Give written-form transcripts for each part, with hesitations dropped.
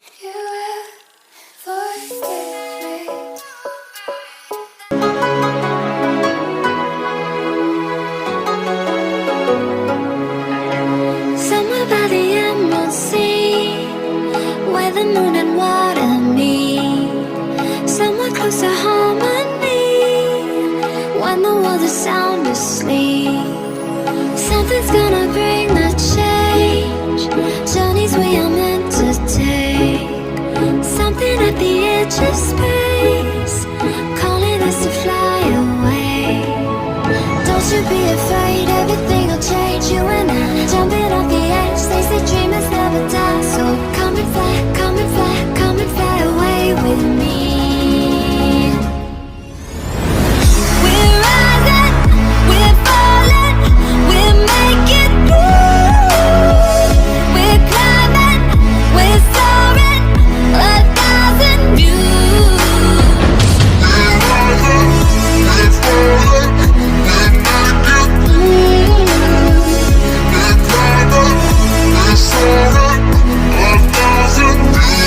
You will forgive me. Somewhere by the emerald sea, where the moon and water meet, somewhere close to harmony, when the world is sound asleep. Something's gonna bring the change, journeys we are meant to take. Something at the edge of space, calling us to fly away. Don't you be afraid, everything will change. You and I, jumping off the edge. They say dreamers never die, so come and fly, come and fly, come and fly away with me. We're rising, we're falling, we're making through. We're climbing, we're soaring, 1,000 views. We're rising, we're falling, we're making through. We're climbing, we're soaring, 1,000 views.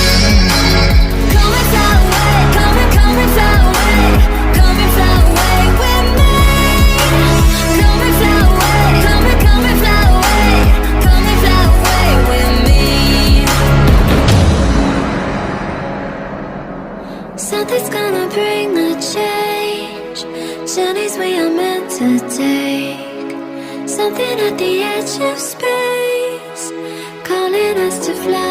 Come and fly away, come and fly away, come and fly away with me. Come and fly away, come and fly away, come and fly away with me. Something's gonna bring the change, journeys we are meant to take. Something at the edge of space, calling us to fly